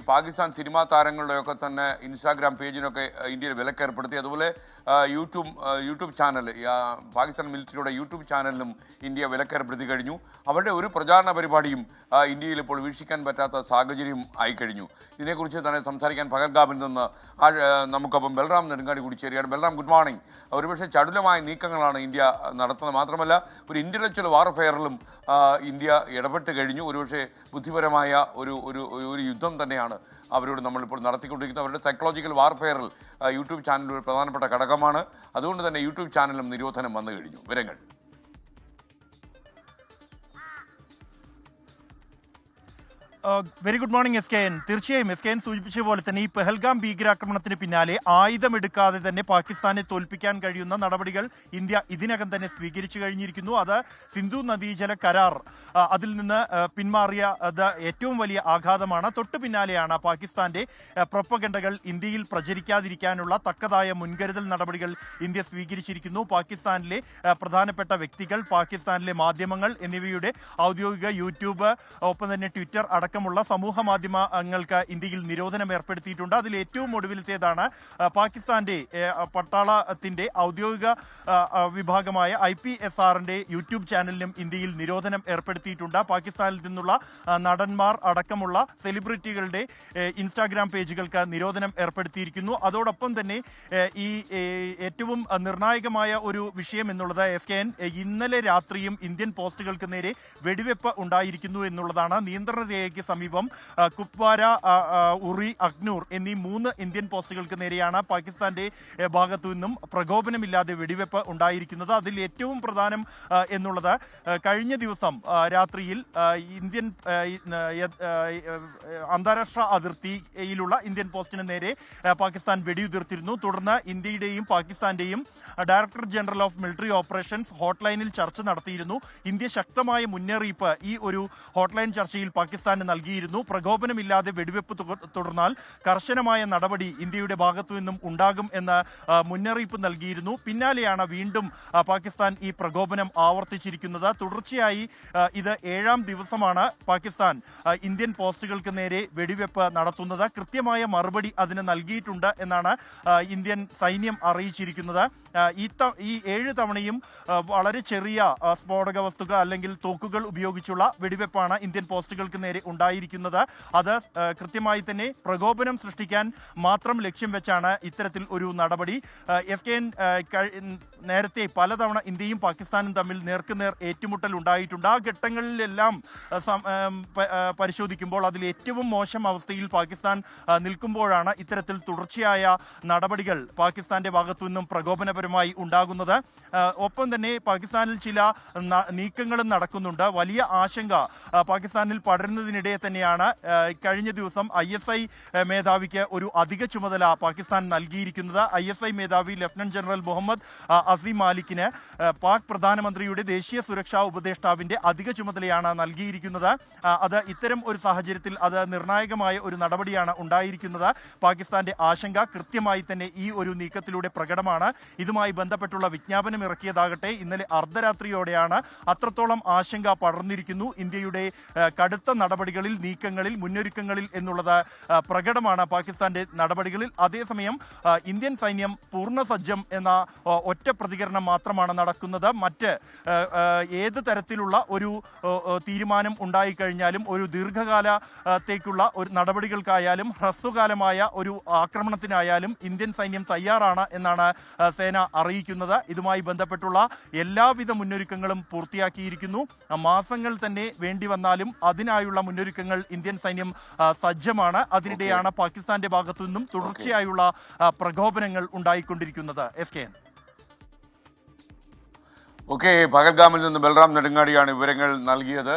Pakistan cinema താരങ്ങളുടെയൊക്കെ തന്നെ Instagram പേജിനൊക്കെ ഇന്ത്യയിൽ വിലക്കേർപ്പെടുത്തി. അതുപോലെ യൂട്യൂബ് ചാനൽ, പാകിസ്ഥാൻ മിലിറ്ററിയുടെ യൂട്യൂബ് ചാനലിനും ഇന്ത്യ വിലക്കേർപ്പെടുത്തി കഴിഞ്ഞു. അവരുടെ ഒരു പ്രചാരണ പരിപാടിയും ഇന്ത്യയിൽ ഇപ്പോൾ വീക്ഷിക്കാൻ പറ്റാത്ത സാഹചര്യം ആയിക്കഴിഞ്ഞു. ഇതിനെക്കുറിച്ച് തന്നെ സംസാരിക്കാൻ പഹൽഗാമിൽ നിന്ന് നമുക്കൊപ്പം ബൽറാം നെടുങ്ങാടി കൂടി ചേരുകയാണ്. Balram, good morning. ഒരുപക്ഷെ ചടുലമായ നീക്കങ്ങളാണ് ഇന്ത്യ നടത്തുന്നത്. മാത്രമല്ല ഒരു ഇൻ്റലക്ച്വൽ വാർഫെയറിലും ഇന്ത്യ ഇടപെട്ട് കഴിഞ്ഞു. ഒരുപക്ഷെ ബുദ്ധിപരമായ ഒരു യുദ്ധം തന്നെയാണ് അവരോട് നമ്മളിപ്പോൾ നടത്തിക്കൊണ്ടിരിക്കുന്നത്. അവരുടെ സൈക്കോളജിക്കൽ വാർഫെയറിൽ യൂട്യൂബ് ചാനൽ ഒരു പ്രധാനപ്പെട്ട ഘടകമാണ്. അതുകൊണ്ട് തന്നെ യൂട്യൂബ് ചാനലും നിരോധനം വന്നു കഴിഞ്ഞു. വിവരങ്ങൾ വെരി ഗുഡ് മോർണിംഗ് SKN. തീർച്ചയായും SKN സൂചിപ്പിച്ച പോലെ തന്നെ ഈ പെഹൽഗാം ഭീകരാക്രമണത്തിന് പിന്നാലെ ആയുധമെടുക്കാതെ തന്നെ പാകിസ്ഥാനെ തോൽപ്പിക്കാൻ കഴിയുന്ന നടപടികൾ ഇന്ത്യ ഇതിനകം തന്നെ സ്വീകരിച്ചു കഴിഞ്ഞിരിക്കുന്നു. അത് സിന്ധു നദീജല കരാർ അതിൽ നിന്ന് പിന്മാറിയ ഏറ്റവും വലിയ ആഘാതമാണ്. തൊട്ടു പിന്നാലെയാണ് പാകിസ്ഥാന്റെ പ്രൊപ്പഗണ്ടകൾ ഇന്ത്യയിൽ പ്രചരിക്കാതിരിക്കാനുള്ള തക്കതായ മുൻകരുതൽ നടപടികൾ ഇന്ത്യ സ്വീകരിച്ചിരിക്കുന്നു. പാകിസ്ഥാനിലെ പ്രധാനപ്പെട്ട വ്യക്തികൾ, പാകിസ്ഥാനിലെ മാധ്യമങ്ങൾ എന്നിവയുടെ ഔദ്യോഗിക യൂട്യൂബ്, ഒപ്പം തന്നെ ട്വിറ്റർ അടക്കമുള്ള സമൂഹ മാധ്യമങ്ങൾക്ക് ഇന്ത്യയിൽ നിരോധനം ഏർപ്പെടുത്തിയിട്ടുണ്ട്. അതിൽ ഏറ്റവും ഒടുവിലത്തേതാണ് പാകിസ്ഥാന്റെ പട്ടാളത്തിന്റെ ഔദ്യോഗിക വിഭാഗമായ IPSRന്റെ യൂട്യൂബ് ചാനലിനും ഇന്ത്യയിൽ നിരോധനം ഏർപ്പെടുത്തിയിട്ടുണ്ട്. പാകിസ്ഥാനിൽ നിന്നുള്ള നടന്മാർ അടക്കമുള്ള സെലിബ്രിറ്റികളുടെ ഇൻസ്റ്റാഗ്രാം പേജുകൾക്ക് നിരോധനം ഏർപ്പെടുത്തിയിരിക്കുന്നു. അതോടൊപ്പം തന്നെ ഈ ഏറ്റവും നിർണായകമായ ഒരു വിഷയം എന്നുള്ളത് SKN, ഇന്നലെ രാത്രിയും ഇന്ത്യൻ പോസ്റ്റുകൾക്ക് നേരെ വെടിവെപ്പ് ഉണ്ടായിരിക്കുന്നു എന്നുള്ളതാണ്. നിയന്ത്രണ രേഖയ്ക്ക് സമീപം കുപ്വാര, ഉറി, അഗ്നൂർ എന്നീ 3 ഇന്ത്യൻ പോസ്റ്റുകൾക്ക് നേരെയാണ് പാകിസ്ഥാന്റെ ഭാഗത്തു നിന്നും പ്രകോപനമില്ലാതെ വെടിവെപ്പ് ഉണ്ടായിരിക്കുന്നത്. അതിൽ ഏറ്റവും പ്രധാനം എന്നുള്ളത് കഴിഞ്ഞ ദിവസം രാത്രിയിൽ ഇന്ത്യൻ അന്താരാഷ്ട്ര അതിർത്തിയിലുള്ള ഇന്ത്യൻ പോസ്റ്റിന് നേരെ പാകിസ്ഥാൻ വെടിയുതിർത്തിരുന്നു. തുടർന്ന് ഇന്ത്യയുടെയും പാകിസ്ഥാന്റെയും director general of military operations ഹോട്ട്ലൈനിൽ ചർച്ച നടത്തിയിരുന്നു. ഇന്ത്യ ശക്തമായ മുന്നറിയിപ്പ് ഈ ഒരു ഹോട്ട്ലൈൻ ചർച്ചയിൽ പാകിസ്ഥാന് നൽകിയിരുന്നു. പ്രകോപനമില്ലാതെ വെടിവെപ്പ് തുടർന്നാൽ കർശനമായ നടപടി ഇന്ത്യയുടെ ഭാഗത്തു നിന്നും ഉണ്ടാകും എന്ന് മുന്നറിയിപ്പ് നൽകിയിരുന്നു. പിന്നാലെയാണ് വീണ്ടും പാകിസ്ഥാൻ ഈ പ്രകോപനം ആവർത്തിച്ചിരിക്കുന്നത്. തുടർച്ചയായി ഇത് 7ാം ദിവസമാണ് പാകിസ്ഥാൻ ഇന്ത്യൻ പോസ്റ്റുകൾക്ക് നേരെ വെടിവെപ്പ് നടത്തുന്നത്. കൃത്യമായ മറുപടി അതിന് നൽകിയിട്ടുണ്ട് എന്നാണ് ഇന്ത്യൻ സൈന്യം അറിയിച്ചിരിക്കുന്നത്. ഈ 7 തവണയും വളരെ ചെറിയ സ്ഫോടക വസ്തുക്കൾ അല്ലെങ്കിൽ തോക്കുകൾ ഉപയോഗിച്ചുള്ള വെടിവെപ്പാണ് ഇന്ത്യൻ പോസ്റ്റുകൾക്ക് നേരെ ഉണ്ടായിരിക്കുന്നത്. അത് കൃത്യമായി തന്നെ പ്രകോപനം സൃഷ്ടിക്കാൻ മാത്രം ലക്ഷ്യം വെച്ചാണ് ഇത്തരത്തിൽ ഒരു നടപടി. SKN, നേരത്തെ പലതവണ ഇന്ത്യയും പാകിസ്ഥാനും തമ്മിൽ നേർക്കുനേർ ഏറ്റുമുട്ടൽ ഉണ്ടായിട്ടുണ്ട്. ആ ഘട്ടങ്ങളിലെല്ലാം പരിശോധിക്കുമ്പോൾ അതിൽ ഏറ്റവും മോശം അവസ്ഥയിൽ പാകിസ്ഥാൻ നിൽക്കുമ്പോഴാണ് ഇത്തരത്തിൽ തുടർച്ചയായ നടപടികൾ പാകിസ്ഥാന്റെ ഭാഗത്തു നിന്നും പ്രകോപനപരമായി ഉണ്ടാകുന്നത്. ഒപ്പം തന്നെ പാകിസ്ഥാനിൽ ചില നീക്കങ്ങളും നടക്കുന്നുണ്ട്. വലിയ ആശങ്ക പാകിസ്ഥാനിൽ പടരുന്നതിനിടെ തന്നെയാണ് കഴിഞ്ഞ ദിവസം ISI മേധാവിക്ക് ഒരു അധിക ചുമതല പാകിസ്ഥാൻ നൽകിയിരിക്കുന്നത്. ISI മേധാവി ലഫ്റ്റനന്റ് ജനറൽ മുഹമ്മദ് അസീം മാലിക്കിന് പാക് പ്രധാനമന്ത്രിയുടെ ദേശീയ സുരക്ഷാ ഉപദേഷ്ടാവിന്റെ അധിക ചുമതലയാണ് നൽകിയിരിക്കുന്നത്. അത് ഇത്തരം ഒരു സാഹചര്യത്തിൽ അത് നിർണായകമായ ഒരു നടപടിയാണ് ഉണ്ടായിരിക്കുന്നത്. പാകിസ്ഥാന്റെ ആശങ്ക കൃത്യമായി തന്നെ ഈ ഒരു നീക്കത്തിലൂടെ പ്രകടമാണ്. ഇതുമായി ബന്ധപ്പെട്ടുള്ള വിജ്ഞാപനം ഇറക്കിയതാകട്ടെ ഇന്നലെ അർദ്ധരാത്രിയോടെയാണ്. അത്രത്തോളം ആശങ്ക പടർന്നിരിക്കുന്നു. ഇന്ത്യയുടെ കടുത്ത നടപടികളിൽ, നീക്കങ്ങളിൽ, മുന്നൊരുക്കങ്ങളിൽ എന്നുള്ളത് പ്രകടമാണ് പാകിസ്ഥാന്റെ നടപടികളിൽ. അതേസമയം ഇന്ത്യൻ സൈന്യം പൂർണ്ണസജ്ജം എന്ന ഒറ്റ പ്രതികരണം മാത്രമാണ് നടക്കുന്നത്. മറ്റ് ഏത് തരത്തിലുള്ള ഒരു തീരുമാനം ഉണ്ടായിക്കഴിഞ്ഞാലും, ഒരു ദീർഘകാലത്തേക്കുള്ള ഒരു നടപടികൾക്കായാലും ഹ്രസ്വകാലമായ ഒരു ആക്രമണത്തിനായാലും ഇന്ത്യൻ സൈന്യം തയ്യാറാണ് എന്നാണ് സേന അറിയിക്കുന്നത്. ഇതുമായി ബന്ധപ്പെട്ടുള്ള എല്ലാവിധ മുന്നൊരുക്കങ്ങളും പൂർത്തിയാക്കിയിരിക്കുന്നു. മാസങ്ങൾ തന്നെ വേണ്ടി വന്നാലും അതിനായുള്ള മുന്നൊരുക്കങ്ങൾ ഇന്ത്യൻ സൈന്യം സജ്ജമാണ്. അതിനിടെയാണ് പാകിസ്ഥാന്റെ ഭാഗത്തു നിന്നും തുടർച്ചയായുള്ള പ്രകോപനങ്ങൾ ഉണ്ടായിക്കൊണ്ടിരിക്കുന്നത്. SKN. പഹൽഗാമിൽ നിന്ന് ബൽറാം നെടുങ്ങാടിയാണ് വിവരങ്ങൾ നൽകിയത്.